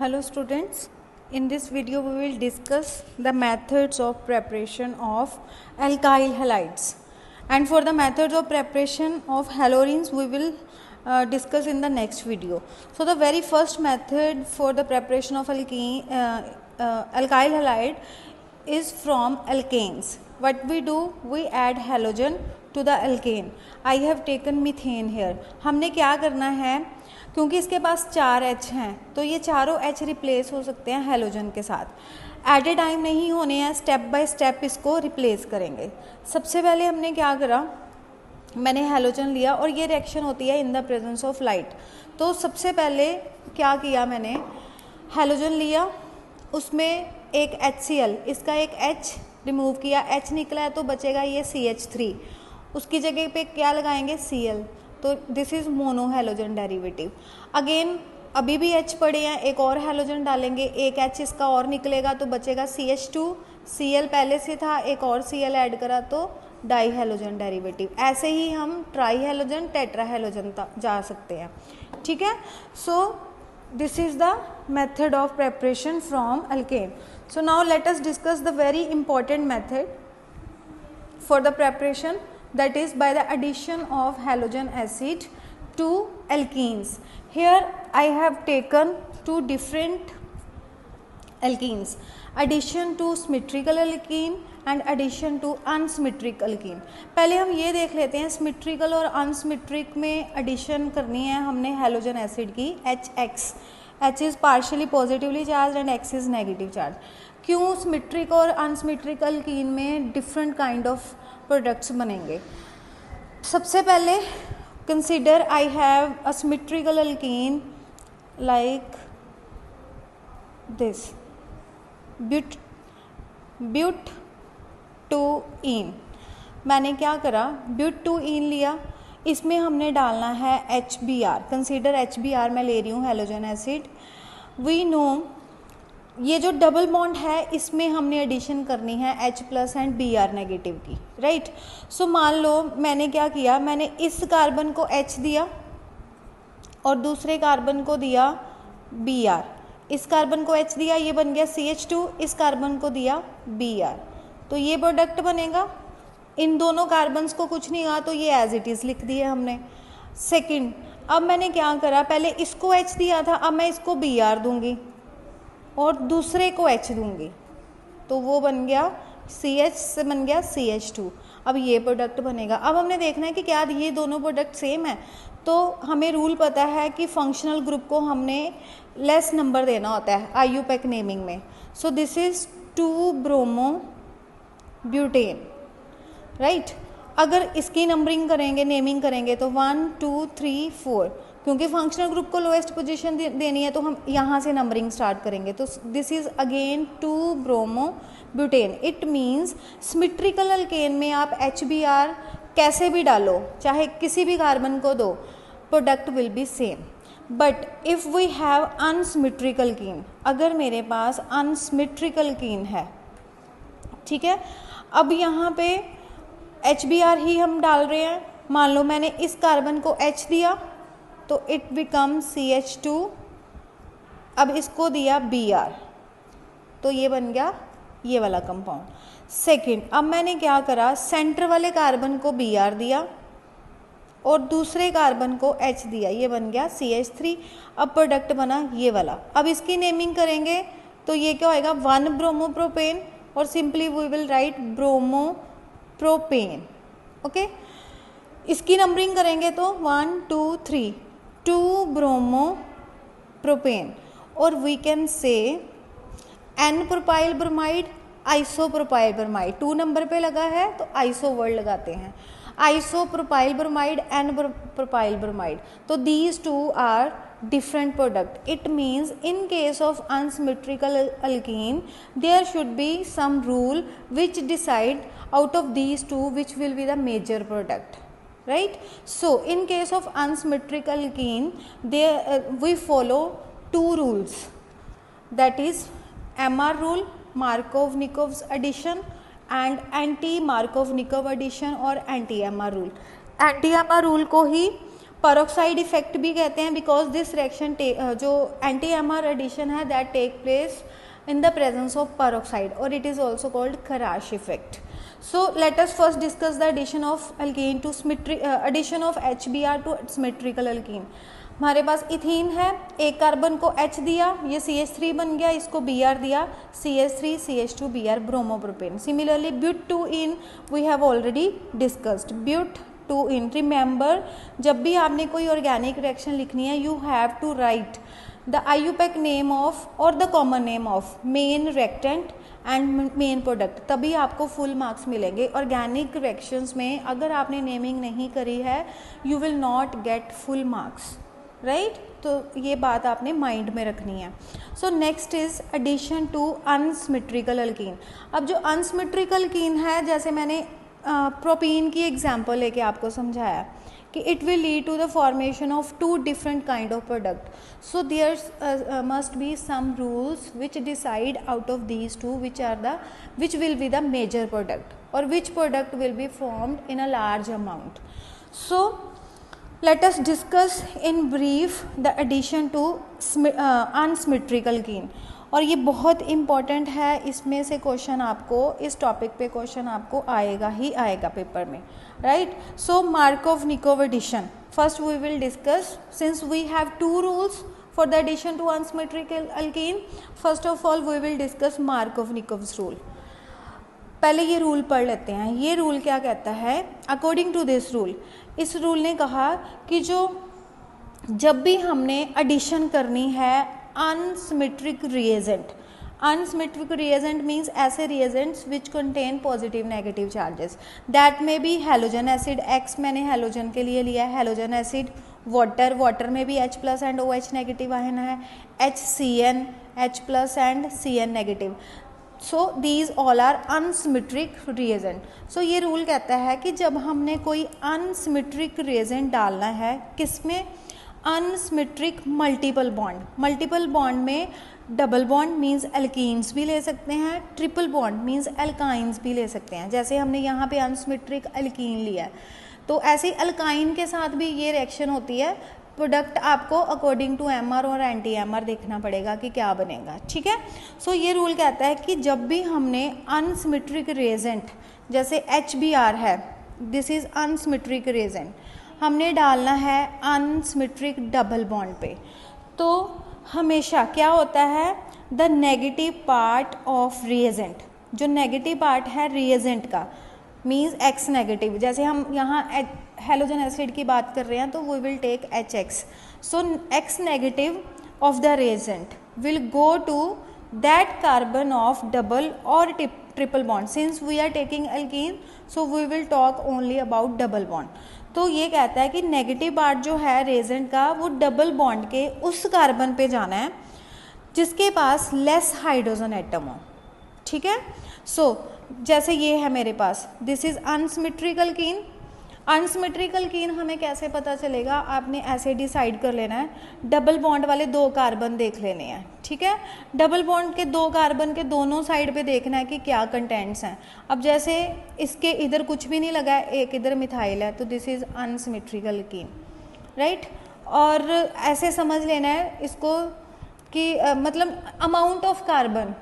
Hello students, in this video we will discuss the methods of preparation of alkyl halides, and for the methods of preparation of halogens we will discuss in the next video. So the very first method for the preparation of alkyl halide is from alkanes. What we do, we add halogen to the alkane. I have taken methane here. हमने क्या करना है, क्योंकि इसके पास 4 H हैं तो ये चारों H रिप्लेस हो सकते हैं हेलोजन के साथ. एट ए टाइम नहीं होने हैं, स्टेप बाय स्टेप इसको रिप्लेस करेंगे. सबसे पहले हमने क्या करा, मैंने हेलोजन लिया और ये रिएक्शन होती है इन द प्रेजेंस ऑफ लाइट. तो सबसे पहले क्या किया, मैंने हेलोजन लिया, उसमें एक HCl, इसका एक H रिमूव किया, H निकला है तो बचेगा ये CH3, उसकी जगह पे क्या लगाएंगे Cl, तो this is mono halogen derivative. Again अभी भी H पड़े हैं, एक और हेलोजन डालेंगे, एक H इसका और निकलेगा तो बचेगा CH2, Cl पहले से था, एक और Cl ऐड करा तो डाई हेलोजन डेरिवेटिव. ऐसे ही हम ट्राई हेलोजन, टेट्रा हेलोजन जा सकते हैं. ठीक है. सो this is the method of preparation from alkane. So now let us discuss the very important method for the preparation, that is by the addition of halogen acid to alkenes. Here I have taken two different alkenes, addition to symmetrical alkene and addition to unsymmetric alkene. पहले हम ये देख लेते हैं symmetrical और unsymmetric में addition करनी है हमने halogen acid की HX. H is partially positively charged and X is negative charged. क्यों सिमेट्रिक और अनसिमेट्रिक अल्कीन में डिफरेंट काइंड ऑफ प्रोडक्ट्स बनेंगे. सबसे पहले consider I have a symmetrical alkene like this but two ene. मैंने क्या करा, ब्यूट-टू-ईन लिया, इसमें हमने डालना है HBr. कंसीडर HBr मैं ले रही हूँ हेलोजन एसिड. वी नो ये जो डबल बॉन्ड है इसमें हमने एडिशन करनी है H plus and Br negative की, राइट. सो मान लो मैंने क्या किया, मैंने इस कार्बन को H दिया और दूसरे कार्बन को दिया Br. इस कार्बन को H दिया, ये बन गया CH2, इस कार्बन को दिया Br, तो ये प्रोडक्ट बनेगा. इन दोनों कार्बन्स को कुछ नहीं कहा तो ये एज इट इज़ लिख दिया हमने. सेकंड, अब मैंने क्या करा, पहले इसको H दिया था, अब मैं इसको Br दूंगी और दूसरे को H दूंगी, तो वो बन गया CH से बन गया CH2. अब ये प्रोडक्ट बनेगा. अब हमने देखना है कि क्या ये दोनों प्रोडक्ट सेम है. तो हमें रूल पता है कि फंक्शनल ग्रुप को हमने लेस नंबर देना होता है IUPAC नेमिंग में. So this is two bromobutane, right. अगर इसकी नंबरिंग करेंगे, नेमिंग करेंगे तो 1 2 3 4, क्योंकि फंक्शनल ग्रुप को लोएस्ट पोजीशन देनी है तो हम यहाँ से नंबरिंग स्टार्ट करेंगे. तो this is again two bromobutane. It means symmetrical alkane में आप HBr कैसे भी डालो, चाहे किसी भी कार्बन को दो, product will be same. But if we have unsymmetrical alkene, अगर मेरे पास अनसिमेट्रिकल अल्कीन है, ठीक है, अब यहाँ पे HBr ही हम डाल रहे हैं. मान लो मैंने इस कार्बन को H दिया तो इट बिकम CH2, अब इसको दिया Br, तो ये बन गया ये वाला कंपाउंड. सेकंड, अब मैंने क्या करा, सेंटर वाले कार्बन को Br दिया और दूसरे कार्बन को H दिया, ये बन गया CH3. अब प्रोडक्ट बना ये वाला. अब इसकी नेमिंग करेंगे तो ये क्या होएगा, 1-ब्रोमोप्रोपेन, और simply we will write bromopropane. Okay. इसकी नंबरिंग करेंगे तो 1 2 3, 2-ब्रोमोप्रोपेन, और we can say n propyl bromide, isopropyl bromide. 2 number पे लगा है तो आइसो वर्ड लगाते हैं. Isopropyl bromide, n propyl bromide. तो these two are different product. It means in case of unsymmetrical alkene there should be some rule which decide out of these two which will be the major product, right. So in case of unsymmetrical alkene there we follow 2 rules, that is MR rule, Markov-Nikov's addition, and anti Markov-Nikov addition और anti MR rule. Anti MR rule को ही peroxide effect भी कहते हैं, because this reaction जो anti MR addition है that take place in the presence of peroxide, or it is also called Kharash effect. So let us first discuss the addition of alkene to addition of HBr to symmetrical alkene. हमारे पास ethene है, एक carbon को H दिया, ये CH3 बन गया, इसको Br दिया, CH3 CH2 Br bromopropane. Similarly but2ene we have already discussed. but2ene, remember जब भी आपने कोई ऑर्गेनिक रिएक्शन लिखनी है you have to write the IUPAC name of or the common name of main reactant and main product, तभी आपको full marks मिलेंगे. Organic reactions में अगर आपने नेमिंग नहीं करी है you will not get full marks, right. तो ये बात आपने माइंड में रखनी है. So next is addition to unsymmetrical alkene. अब जो अनसिमेट्रिकल अल्कीन है, जैसे मैंने प्रोपीन की एग्जांपल लेके आपको समझाया कि it will lead to the formation of two different kind of product. So there must be some rules which decide out of these two which will be the major product or which product will be formed in a large amount. So let us discuss in brief the addition to unsymmetrical alkene. और ये बहुत important है, इसमें से question आपको इस topic पे question आपको आएगा ही आएगा पेपर में, right. So Markovnikov addition first we will discuss, since we have two rules for the addition to unsymmetrical alkene. First of all we will discuss Markovnikov's rule. पहले ये rule पढ़ लेते हैं. ये रूल क्या कहता है? अकॉर्डिंग टू दिस रूल, इस रूल ने कहा कि जब भी हमने एडिशन करनी है unsymmetric reagent. Unsymmetric reagent means ऐसे reagents which contain positive negative charges. That may be halogen acid. X मैंने halogen के लिए लिया है, halogen acid. water में भी H plus and OH negative ion है, HCN, H plus and CN negative. So these all are unsymmetric reagent. So ये rule कहता है कि जब हमने कोई unsymmetric reagent डालना है, किसमें? Unsymmetric multiple bond. Multiple bond में डबल बॉन्ड मीन्स एल्कीन्स भी ले सकते हैं, ट्रिपल बॉन्ड मीन्स एल्काइंस भी ले सकते हैं. जैसे हमने यहाँ पे अनसिमेट्रिक एल्कीन लिया है, तो ऐसे एल्काइन के साथ भी ये रिएक्शन होती है. प्रोडक्ट आपको अकॉर्डिंग टू एमआर और एंटी एमआर देखना पड़ेगा कि क्या बनेगा, ठीक है. सो ये रूल कहता है कि जब भी हमने अनसिमेट्रिक रिएजेंट, जैसे HBr है, दिस इज अनसिमेट्रिक रिएजेंट, हमने डालना है अनसिमेट्रिक डबल बॉन्ड पे, तो हमेशा क्या होता है? The negative part of reagent, जो नेगेटिव पार्ट है रिएजेंट का मीन्स X नेगेटिव. जैसे हम यहाँ हेलोजन एसिड की बात कर रहे हैं तो we will take HX. So X negative of the reagent will go to that carbon of double और triple bond. Since we are taking alkene so we will talk only about double bond. तो ये कहता है कि negative part जो है Regent का वो डबल बॉन्ड के उस कार्बन पे जाना है जिसके पास लेस हाइड्रोजन एटम हो, ठीक है. सो जैसे ये है मेरे पास, this is unsymmetrical alkene. Unsymmetrical alkene हमें कैसे पता चलेगा? आपने ऐसे डिसाइड कर लेना है, डबल बॉन्ड वाले दो कार्बन देख लेने हैं, ठीक है. डबल बॉन्ड के दो कार्बन के दोनों साइड पे देखना है कि क्या कंटेंट्स हैं. अब जैसे इसके इधर कुछ भी नहीं लगा है, एक इधर मिथाइल है, तो this is unsymmetrical alkyne, right. और ऐसे समझ लेना है इसको कि मतलब amount of carbon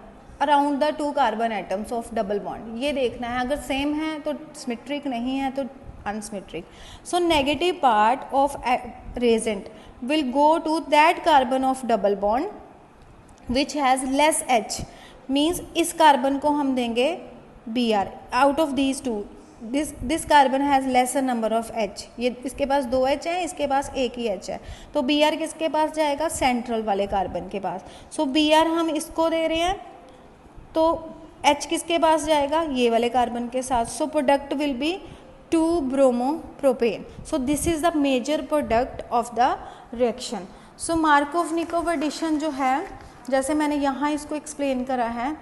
around the two carbon atoms of double bond, ये देखना है. अगर सेम है तो सिमेट्रिक, नहीं है तो unsymmetric. So negative part of reagent will go to that carbon of double bond which has less H, means इस कार्बन को हम देंगे Br. out of these two this carbon has lesser number of H. ये इसके पास 2 H है, इसके पास एक ही H है, तो Br किसके पास जाएगा? सेंट्रल वाले कार्बन के पास. So Br हम इसको दे रहे हैं, तो H किसके पास जाएगा? ये वाले कार्बन के साथ. So product will be 2-bromopropane. So this is the major product of the reaction. So Markov-Nikov addition जो है, जैसे मैंने यहाँ इसको एक्सप्लेन करा है,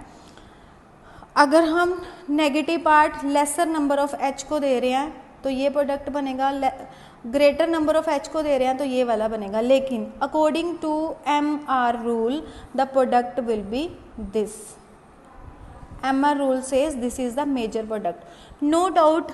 अगर हम negative part laser number of H को दे रहे हैं तो ये प्रोडक्ट बनेगा, ग्रेटर नंबर ऑफ H को दे रहे हैं तो ये वाला बनेगा. लेकिन according to MR rule the product will be this. MR rule says this is the major product. No doubt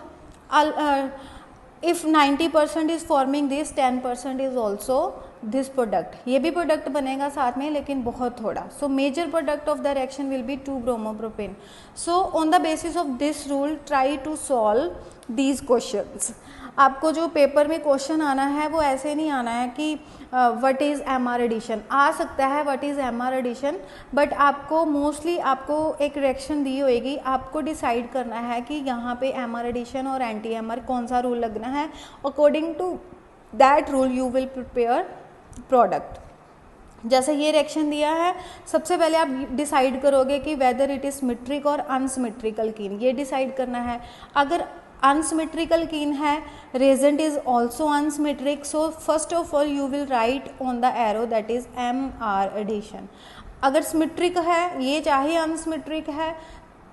if 90% is forming this, 10% is also this product, ये भी प्रोडक्ट बनेगा साथ में लेकिन बहुत थोड़ा. So major product of the reaction will be 2-bromopropane. So on the basis of this rule try to solve these questions. आपको जो पेपर में क्वेश्चन आना है वो ऐसे नहीं आना है कि व्हाट इज़ एमआर एडिशन. आ सकता है what is MR addition, but आपको मोस्टली आपको एक रिएक्शन दी होगी, आपको डिसाइड करना है कि यहाँ पे एमआर एडिशन और एंटी एमआर कौन सा रूल लगना है. According to that rule you will prepare product. जैसे ये रिएक्शन दिया है, सबसे पहले आप डिसाइड करोगे कि वेदर इट इज सिमेट्रिक और अनसिमेट्रिकल कीन, ये डिसाइड करना है. अगर अनसिमेट्रिकल कीन है, reagent is also unsymmetric, so first of all you will write on the arrow that is MR addition. अगर सिमेट्रिक है, ये चाहे अनसिमेट्रिक है,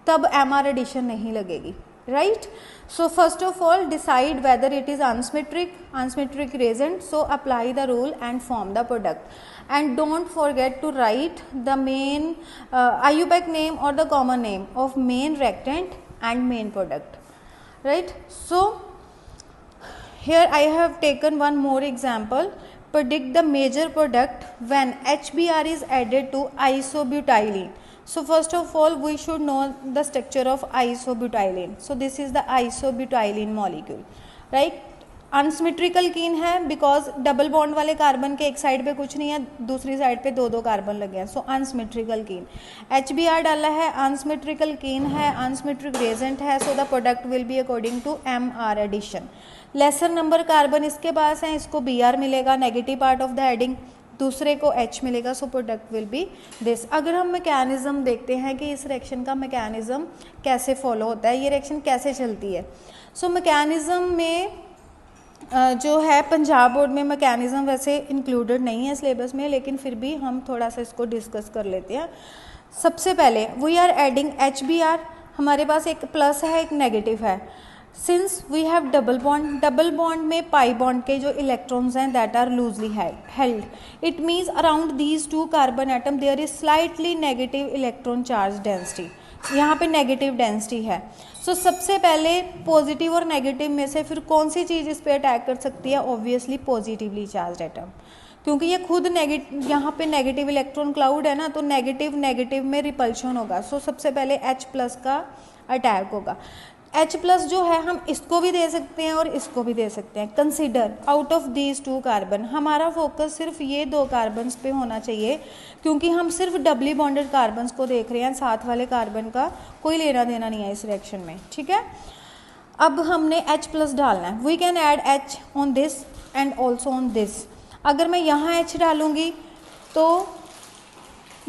तब MR addition नहीं लगेगी, right? So first of all decide whether it is unsymmetric reagent, so apply the rule and form the product. And don't forget to write the main IUPAC name or the common name of main reactant and main product, right? So here I have taken one more example. Predict the major product when HBr is added to isobutylene. So first of all we should know the structure of isobutylene. So this is the isobutylene molecule, right? Unsymmetrical कीन है because double bond वाले carbon के एक side पे कुछ नहीं है, दूसरी साइड पे दो कार्बन लगे हैं. सो अनसिमेट्रिकल कीन. HBr डाला है, अनसिमेट्रिकल कीन है, अनसिमेट्रिक रेजेंट है, so the product will be according to MR addition. Lesser number carbon इसके पास है, इसको Br मिलेगा, negative part of the heading, दूसरे को H मिलेगा, so product will be this. अगर हम मैकेनिज्म देखते हैं कि इस रिएक्शन का मैकेनिज्म कैसे फॉलो होता है, ये रिएक्शन कैसे चलती है. सो मैकेनिज्म में जो है पंजाब बोर्ड में मैकेनिज्म वैसे इंक्लूडेड नहीं है सिलेबस में, लेकिन फिर भी हम थोड़ा सा इसको डिस्कस कर लेते हैं. सबसे पहले वी आर एडिंग HBr, हमारे पास एक प्लस है एक नेगेटिव है. Since we have double bond में पाई बॉन्ड के जो इलेक्ट्रॉन्स हैं that are loosely held, it means around these two carbon atom there is slightly negative electron charge density. यहाँ पे नेगेटिव डेंसिटी है. सो सबसे पहले पॉजिटिव और नेगेटिव में से फिर कौन सी चीज़ इस पर अटैक कर सकती है, ऑब्वियसली पॉजिटिवली चार्ज एटम, क्योंकि ये खुद नेगेटिव, यहाँ पे नेगेटिव इलेक्ट्रॉन क्लाउड है ना, तो नेगेटिव में रिपल्शन होगा. सो सबसे पहले H+ का अटैक होगा. H+ जो है हम इसको भी दे सकते हैं और इसको भी दे सकते हैं. Consider out of these two carbon, हमारा फोकस सिर्फ ये दो कार्बन्स पे होना चाहिए, क्योंकि हम सिर्फ डबली बॉन्डेड कार्बन्स को देख रहे हैं, साथ वाले कार्बन का कोई लेना देना नहीं है इस रिएक्शन में, ठीक है. अब हमने H+ डालना है. We can add H on this and also on this. अगर मैं यहाँ H डालूँगी तो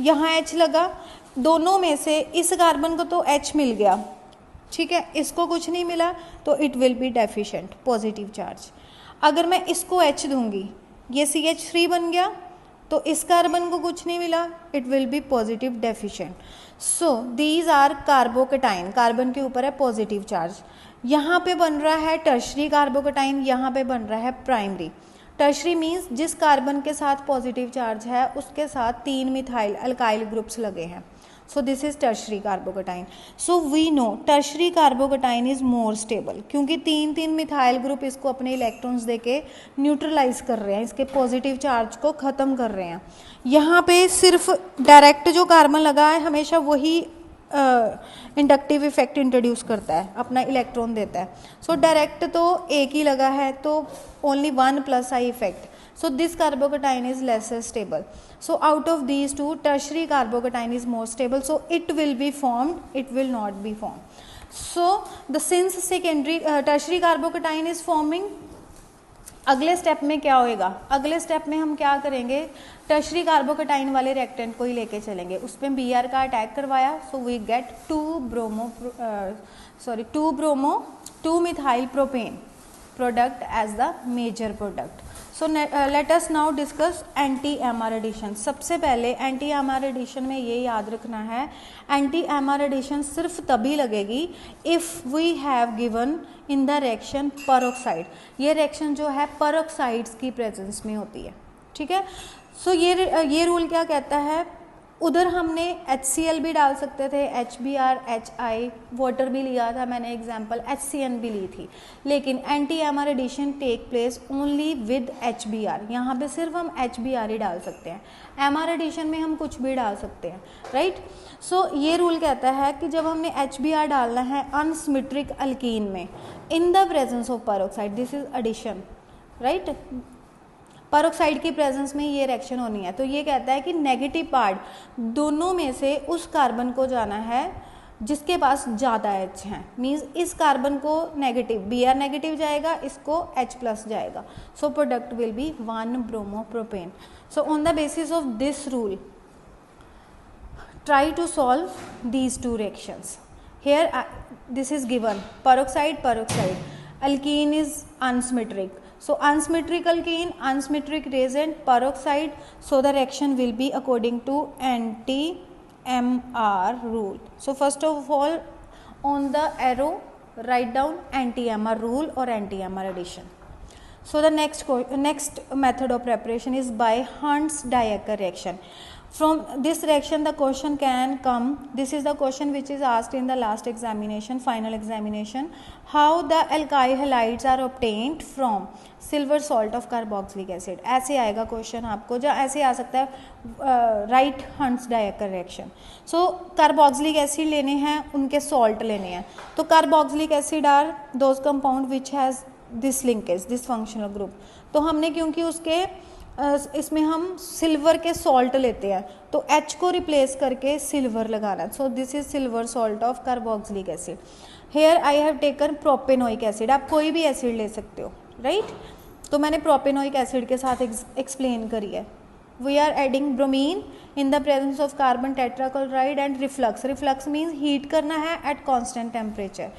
यहाँ H लगा, दोनों में से इस कार्बन को तो H मिल गया, ठीक है, इसको कुछ नहीं मिला, तो it will B deficient positive charge. अगर मैं इसको H दूंगी, ये CH3 बन गया, तो इस कार्बन को कुछ नहीं मिला, it will be positive deficient. So these are carbocation, carbon के ऊपर है पॉजिटिव चार्ज. यहाँ पे बन रहा है टर्शरी कार्बोकेटाइन, यहाँ पे बन रहा है प्राइमरी. टर्शरी मीन्स जिस कार्बन के साथ पॉजिटिव चार्ज है उसके साथ 3 मिथाइल अल्काइल ग्रुप्स लगे हैं. So this is tertiary carbocation. So we know tertiary carbocation is more stable, क्योंकि 3 मिथाइल ग्रुप इसको अपने इलेक्ट्रॉन्स देके न्यूट्रलाइज कर रहे हैं, इसके पॉजिटिव चार्ज को ख़त्म कर रहे हैं. यहाँ पे सिर्फ डायरेक्ट जो कार्बन लगा है हमेशा वही इंडक्टिव इफेक्ट इंट्रोड्यूस करता है, अपना इलेक्ट्रॉन देता है. सो डायरेक्ट तो एक ही लगा है, तो only 1+I effect. So this carbocation is lesser stable. So out of these two, tertiary carbocation is more stable. So it will be formed, it will not be formed. So the since secondary tertiary carbocation is forming, अगले step में क्या होएगा, अगले step में हम क्या करेंगे, tertiary carbocation वाले रिएक्टेंट को ही लेके चलेंगे, उस पर Br का अटैक करवाया. So we get 2 methyl propane product as the major product. So let us now discuss anti MR addition. सबसे पहले एंटी MR एडिशन में ये याद रखना है, एंटी MR एडिशन सिर्फ तभी लगेगी if we have given in the reaction peroxide. ये रिएक्शन जो है परऑक्साइड्स की प्रेजेंस में होती है, ठीक है. सो ये रूल क्या कहता है, उधर हमने HCl भी डाल सकते थे, HBr, HI, वाटर भी लिया था मैंने एग्जाम्पल, HCN भी ली थी, लेकिन anti MR addition take place only with HBr। यहाँ पे सिर्फ हम HBr ही डाल सकते हैं, एमआर एडिशन में हम कुछ भी डाल सकते हैं, राइट। सो ये रूल कहता है कि जब हमने HBr डालना है अनसिमेट्रिक अल्कीन में in the presence of peroxide, this is addition, right, peroxide की प्रेजेंस में ये रिएक्शन होनी है। तो ये कहता है कि नेगेटिव पार्ट दोनों में से उस कार्बन को जाना है जिसके पास ज़्यादा H है, मीन्स इस कार्बन को नेगेटिव Br नेगेटिव जाएगा, इसको H प्लस जाएगा। सो product will B 1 bromopropane. So on the basis of this rule try to solve these two reactions. Here this is given peroxide, alkene is unsymmetric, so unsymmetric alkene, unsymmetric reagent, peroxide, so the reaction will be according to anti-MR rule. So first of all on the arrow write down anti-MR rule or anti-MR addition. So the next method of preparation is by Hunt's-Diecker reaction. From this reaction the question can come, this is the question which is asked in the last examination, final examination, how the alkyl halides are obtained from silver salt of carboxylic acid। ऐसे आएगा question आपको, जो ऐसे आ सकता है right Hunt's-Diecker reaction। So carboxylic acid लेने हैं, उनके सॉल्ट लेने हैं, तो carboxylic acid are those compound which has this linkage, this functional group. तो हमने क्योंकि उसके इसमें हम सिल्वर के सॉल्ट लेते हैं तो H को रिप्लेस करके सिल्वर लगाना। So this is silver salt of carboxylic acid. Here I have taken propanoic acid, आप कोई भी एसिड ले सकते हो, राइट। तो मैंने प्रोपेनोइक एसिड के साथ एक्सप्लेन करी है। We are adding bromine in the presence of carbon tetrachloride and reflux, reflux means heat करना है एट कॉन्स्टेंट टेम्परेचर।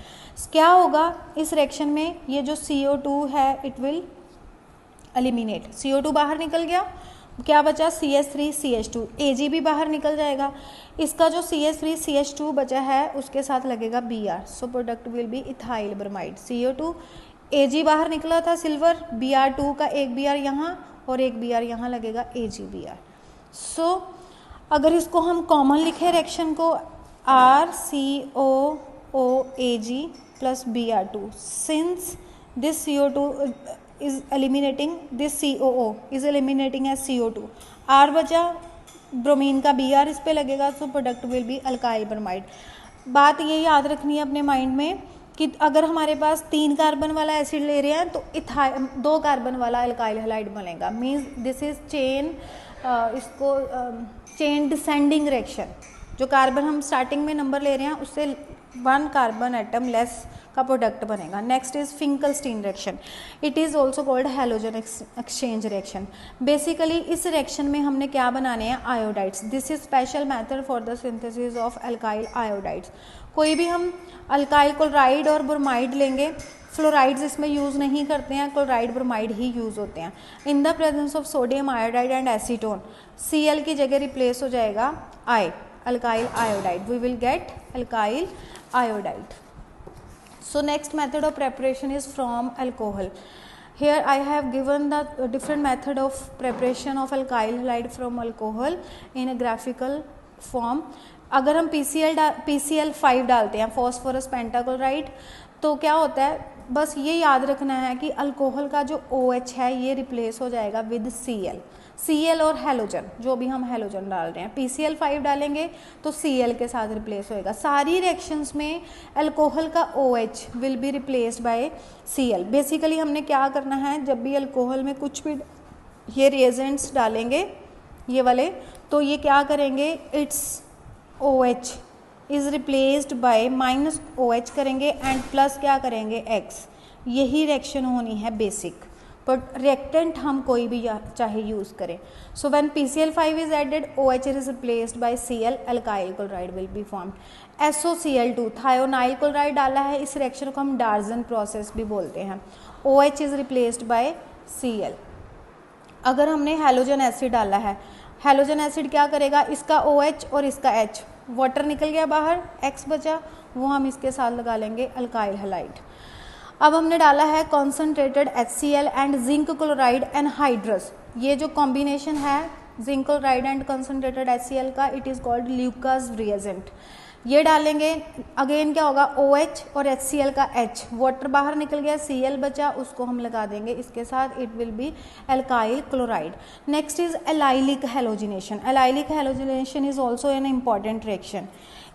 क्या होगा इस रिएक्शन में, ये जो CO2 है इट विल एलिमिनेट, CO2 बाहर निकल गया, क्या बचा CH3CH2, Ag भी बाहर निकल जाएगा, इसका जो CH3CH2 बचा है उसके साथ लगेगा Br। So product will B ethyl bromide. CO2 Ag बाहर निकला था सिल्वर, Br2 का एक Br यहाँ और एक Br यहाँ लगेगा AgBr। सो अगर इसको हम कॉमन लिखे रिएक्शन को RCOOAg plus Br2, since this CO2 is eliminating, this COO is eliminating as CO2, R बचा ब्रोमीन का Br इस पे लगेगा, सो product will B alkyl bromide. बात ये याद रखनी है अपने माइंड में कि अगर हमारे पास 3 कार्बन वाला एसिड ले रहे हैं तो 2 कार्बन वाला अल्काइल हैलाइड बनेगा, मीन्स दिस इज चेन, इसको चेन डिसेंडिंग रिएक्शन। जो कार्बन हम स्टार्टिंग में नंबर ले रहे हैं उससे 1 कार्बन एटम लेस का प्रोडक्ट बनेगा। Next is Finkelstein reaction, it is also called halogen exchange reaction. Basically इस रिएक्शन में हमने क्या बनाने हैं, iodides. This is special method for the synthesis of alkyl iodides. कोई भी हम अल्काइल क्लोराइड और ब्रोमाइड लेंगे, फ्लोराइड्स इसमें यूज़ नहीं करते हैं, क्लोराइड ब्रोमाइड ही यूज़ होते हैं। इन the presence of sodium iodide and acetone, Cl की जगह रिप्लेस हो जाएगा I, alkyl iodide, we will get alkyl iodide. So next method of preparation is from alcohol. Here I have given the different method of preparation of alkyl halide from alcohol in a graphical form. अगर हम PCl5 डालते हैं, phosphorus pentachloride, तो क्या होता है, बस ये याद रखना है कि अल्कोहल का जो OH है ये रिप्लेस हो जाएगा विद Cl और हेलोजन, जो भी हम हेलोजन डाल रहे हैं। PCl5 डालेंगे तो Cl के साथ रिप्लेस होएगा। सारी रिएक्शंस में अल्कोहल का OH will be replaced by Cl। Basically हमने क्या करना है, जब भी अल्कोहल में कुछ भी ये रिएजेंट्स डालेंगे ये वाले, तो ये क्या करेंगे, it's OH is replaced by minus OH करेंगे एंड प्लस क्या करेंगे X। यही रिएक्शन होनी है बेसिक, बट रिएक्टेंट हम कोई भी चाहे यूज़ करें। So when PCl5 is added, OH is replaced by Cl, alkyl chloride will be formed. SOCl2 thionyl chloride डाला है, इस रिएक्शन को हम डार्जन प्रोसेस भी बोलते हैं। OH is replaced by Cl। अगर हमने हैलोजन एसिड डाला है, हैलोजन एसिड क्या करेगा, इसका OH और इसका H, वाटर निकल गया बाहर, X बचा, वो हम इसके साथ लगा लेंगे अल्काइल हैलाइड। अब हमने डाला है concentrated HCl and zinc chloride anhydrous, ये जो कॉम्बिनेशन है zinc chloride and concentrated HCl का, it is called Lucas reagent. ये डालेंगे, अगेन क्या होगा, OH और HCl का H, वाटर बाहर निकल गया, Cl बचा, उसको हम लगा देंगे इसके साथ, it will be alkyl chloride. Next is allylic halogenation. Allylic halogenation is also an important reaction.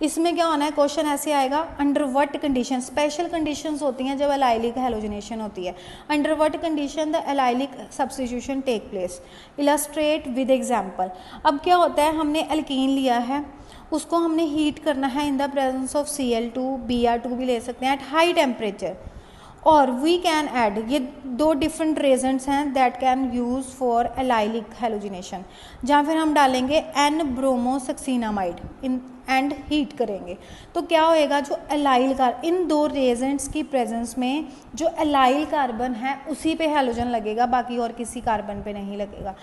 इसमें क्या होना है, क्वेश्चन ऐसे आएगा, under what condition, special conditions होती हैं जब एलाइलिक हेलोजिनेशन होती है, under what condition the allylic substitution take place, illustrate with example. अब क्या होता है, हमने एल्कीन लिया है, उसको हमने हीट करना है इन the presence of Cl2, Br2 भी ले सकते हैं एट हाई टेम्परेचर, और वी कैन ऐड, ये दो डिफरेंट रेजेंट्स हैं that can use for allylic halogenation, जहाँ फिर हम डालेंगे N ब्रोमोसक्सीनामाइड इन एंड हीट करेंगे, तो क्या होएगा, जो एलाइल इन दो रेजेंट्स की प्रेजेंस में जो एलाइल कार्बन है उसी पे हेलोजन लगेगा, बाकी और किसी कार्बन पे नहीं लगेगा।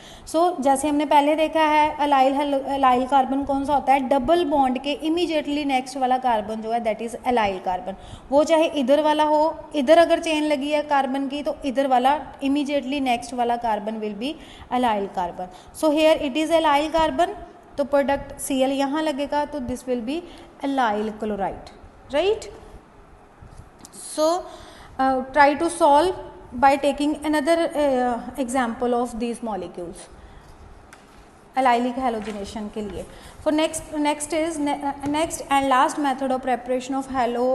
जैसे हमने पहले देखा है, एलाइल कार्बन कौन सा होता है, डबल बॉन्ड के इमीडिएटली नेक्स्ट वाला कार्बन जो है दैट इज एलाइल कार्बन, वो चाहे इधर वाला हो, इधर अगर चेन लगी है कार्बन की तो इधर वाला इमीडिएटली नेक्स्ट वाला carbon will be allyl carbon. So here it is allyl carbon, तो प्रोडक्ट Cl यहाँ लगेगा, तो this will be allyl chloride, right. So try to solve by taking another example of these molecules allylic halogenation के लिए। For next and last method of preparation of halo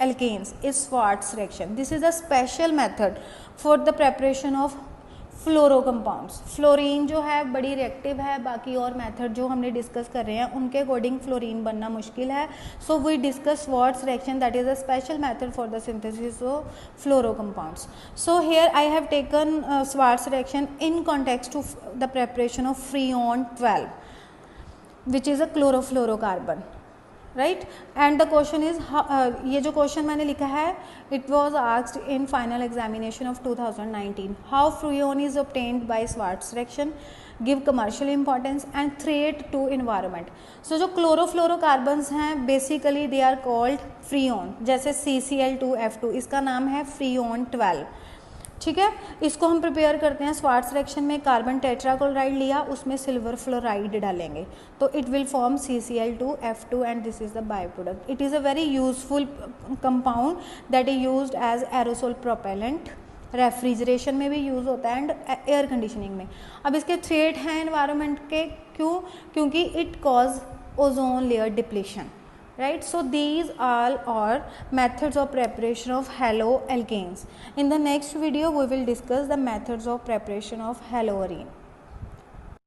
alkanes is Schwarz reaction. This is a special method for the preparation of fluoro compounds. Fluorine जो है बड़ी reactive है, बाकी और method जो हमने डिस्कस कर रहे हैं उनके अकॉर्डिंग फ्लोरीन बनना मुश्किल है। So we discuss Schwarz reaction, that is a special method for the synthesis of fluoro compounds. So here I have taken Schwarz reaction in context of the preparation of Freon 12, which is a chlorofluorocarbon, right. And the question is, ये जो question मैंने लिखा है, it was asked in final examination of 2019, how freon is obtained by Schwarz reaction, give commercial importance and threat to environment. So जो chlorofluorocarbons हैं basically they are called freon, जैसे CCl2F2, इसका नाम है फ्रीओन 12, ठीक है। इसको हम प्रिपेयर करते हैं Schwarz रिएक्शन में, कार्बन टेट्राक्लोराइड लिया, उसमें सिल्वर फ्लोराइड डालेंगे, तो it will form CCl2F2 and this is the by product. It is a very useful compound that is used as aerosol propellant, refrigeration में भी यूज़ होता है एंड एयर कंडीशनिंग में। अब इसके थ्रेट हैं एनवायरनमेंट के, क्यों, क्योंकि it cause ozone layer depletion, right? So these all are methods of preparation of haloalkanes. In the next video we will discuss the methods of preparation of haloarine.